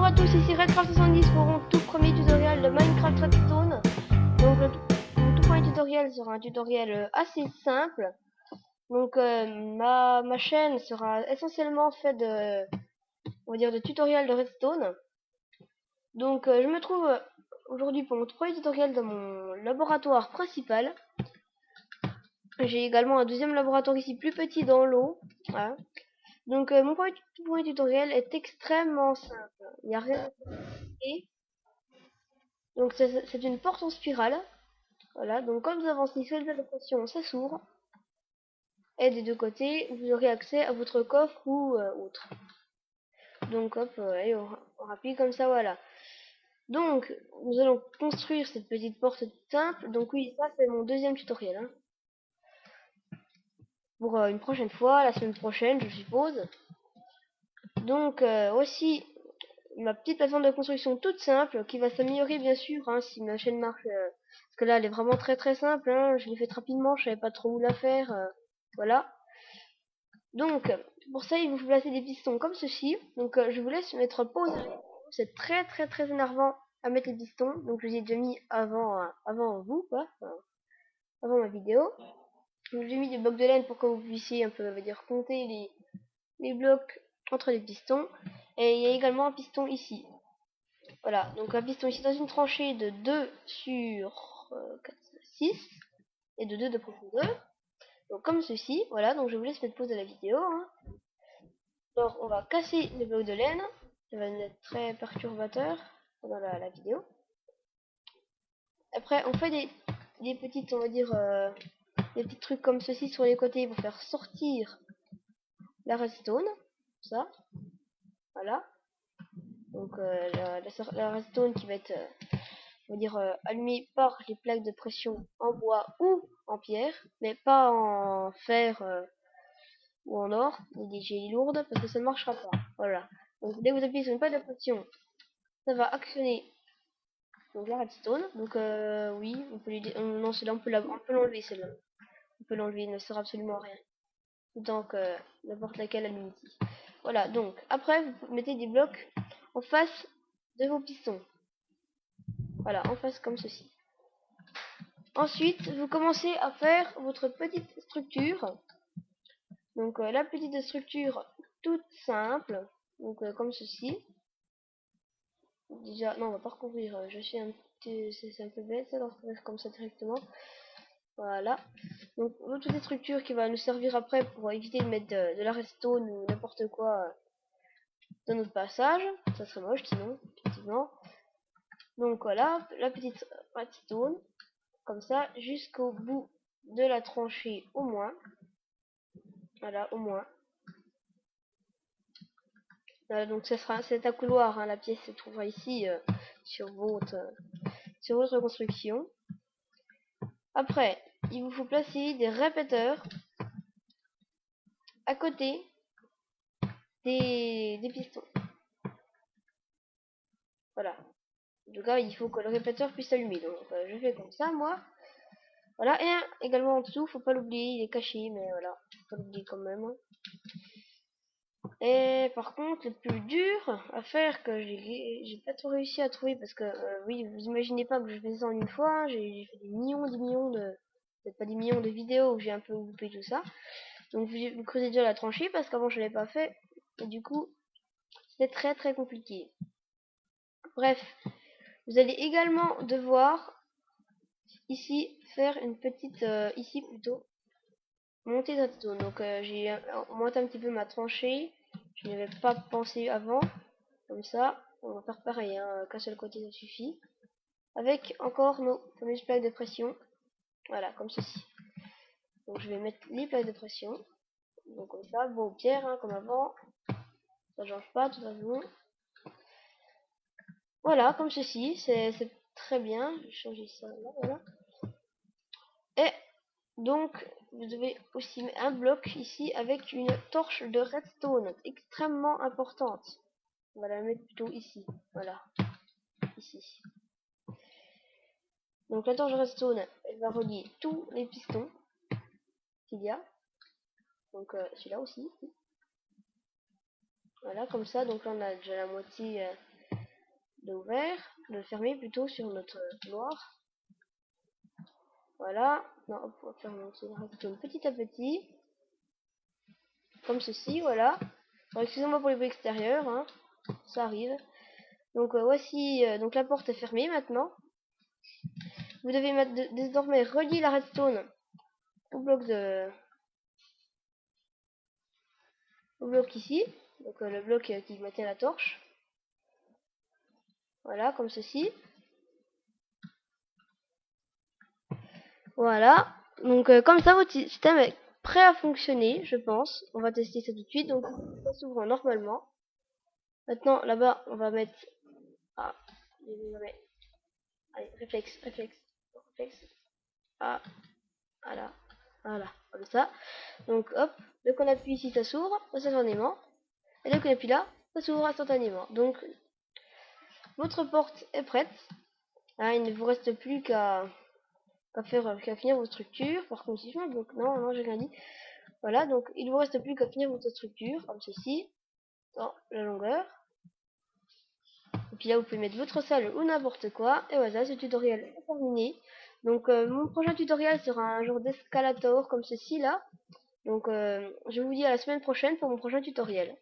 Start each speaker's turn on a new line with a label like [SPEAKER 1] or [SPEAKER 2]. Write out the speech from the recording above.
[SPEAKER 1] à tous, ici Redcraft70 pour mon tout premier tutoriel de Minecraft Redstone. Donc mon tout premier tutoriel sera un tutoriel assez simple. Donc ma chaîne sera essentiellement faite de, on va dire, de tutoriels de Redstone. Donc je me trouve aujourd'hui pour mon premier tutoriel dans mon laboratoire principal. J'ai également un deuxième laboratoire ici plus petit dans l'eau. Voilà. Donc mon premier tutoriel est extrêmement simple. Il n'y a rien à compliquer. Donc c'est une porte en spirale. Voilà, donc quand vous avancez sur les pression, ça s'ouvre. Et des deux côtés, vous aurez accès à votre coffre ou autre. Donc hop, et on rappuie comme ça, voilà. Donc, nous allons construire cette petite porte toute simple. Donc oui, ça c'est mon deuxième tutoriel. Hein. Pour une prochaine fois, la semaine prochaine, je suppose. Donc aussi, ma petite plateforme de construction toute simple, qui va s'améliorer bien sûr, hein, si ma chaîne marche. Parce que là, elle est vraiment très très simple. Hein, je l'ai faite rapidement, je savais pas trop où la faire. Voilà. Donc, pour ça, il vous faut placer des pistons comme ceci. Donc, je vous laisse mettre pause. C'est très très très énervant à mettre les pistons. Donc, je les ai déjà mis avant vous, quoi. Enfin, avant ma vidéo. Donc, j'ai mis des blocs de laine pour que vous puissiez un peu, on va dire, compter les blocs entre les pistons. Et il y a également un piston ici. Voilà, donc un piston ici dans une tranchée de 2 sur 4, 6 et de 2 de profondeur. Donc comme ceci, voilà, donc je vous laisse mettre pause à la vidéo. Hein. Alors on va casser les blocs de laine, ça va être très perturbateur pendant la vidéo. Après on fait des petites, on va dire, des petits trucs comme ceci sur les côtés pour faire sortir la redstone, ça, voilà. Donc la redstone qui va être, on va dire, allumée par les plaques de pression en bois ou en pierre, mais pas en fer ou en or, ni des gélies lourdes, parce que ça ne marchera pas. Voilà. Donc dès que vous appuyez sur une plaque de pression, ça va actionner donc la redstone. Donc oui, on peut lui non, celle-là on peut l'enlever, celle-là. On peut l'enlever, il ne sert absolument à rien. Autant que n'importe laquelle allume ici. Voilà, donc après vous mettez des blocs en face de vos pistons. Voilà, en face comme ceci. Ensuite, vous commencez à faire votre petite structure. Donc la petite structure toute simple, donc comme ceci. Déjà, non, on va pas recouvrir. Je suis un petit, c'est un peu bête, ça, d'en faire comme ça directement. Voilà. Donc votre petite structure qui va nous servir après pour éviter de mettre de la redstone ou n'importe quoi dans notre passage. Ça serait moche sinon, effectivement. Donc voilà, la petite redstone, comme ça, jusqu'au bout de la tranchée au moins. Voilà, au moins. Donc c'est un couloir, hein, la pièce se trouvera ici sur votre construction. Après, il vous faut placer des répéteurs à côté des pistons. Voilà. En tout cas, il faut que le répéteur puisse s'allumer. Donc je fais comme ça, moi. Voilà, et un également en dessous, faut pas l'oublier, il est caché, mais voilà, faut pas l'oublier quand même. Hein. Et par contre, le plus dur à faire, que j'ai pas trop réussi à trouver, parce que oui, vous imaginez pas que je fais ça en une fois, hein, j'ai fait des millions de, peut-être pas des millions de vidéos où j'ai un peu coupé tout ça. Donc vous creusez déjà la tranchée, parce qu'avant je l'ai pas fait, et du coup, c'était très très compliqué. Bref, vous allez également devoir ici faire une petite, ici plutôt, montée de redstone. Donc j'ai monté un petit peu ma tranchée, je n'y avais pas pensé avant. Comme ça, on va faire pareil, hein, qu'un seul côté ça suffit. Avec encore nos fameuses plaques de pression. Voilà, comme ceci. Donc je vais mettre les plaques de pression. Donc comme ça, bon, pierre, hein, comme avant. Ça change pas, de toute façon. Voilà, comme ceci, c'est très bien. Je vais changer ça là, voilà. Et donc, vous devez aussi mettre un bloc ici avec une torche de redstone, extrêmement importante. On va la mettre plutôt ici, voilà, ici. Donc la torche de redstone, elle va relier tous les pistons qu'il y a. Donc celui-là aussi. Voilà, comme ça. Donc là on a déjà la moitié ouvert, de fermer plutôt sur notre couloir. Voilà. Non, hop, on va faire monter la redstone petit à petit. Comme ceci, voilà. Alors, excusez-moi pour les bruits extérieurs, hein. Ça arrive. Donc voici, donc la porte est fermée maintenant. Vous devez désormais relier la redstone au bloc ici. Donc le bloc qui maintient la torche. Voilà, comme ceci. Voilà. Donc comme ça, votre système est prêt à fonctionner, je pense. On va tester ça tout de suite. Donc ça s'ouvre normalement. Maintenant, là-bas, on va mettre... Ah, allez, réflexe. Ah, voilà. Voilà, comme ça. Donc hop, dès qu'on appuie ici, ça s'ouvre instantanément. Et dès qu'on appuie là, ça s'ouvre instantanément. Donc votre porte est prête. Hein, il ne vous reste plus qu'à finir vos structures. Par contre, si je mets, donc non, j'ai rien dit. Voilà, donc il ne vous reste plus qu'à finir votre structure, comme ceci, dans la longueur. Et puis là, vous pouvez mettre votre salle ou n'importe quoi. Et voilà, ce tutoriel est terminé. Donc mon prochain tutoriel sera un genre d'escalator comme ceci là. Donc je vous dis à la semaine prochaine pour mon prochain tutoriel.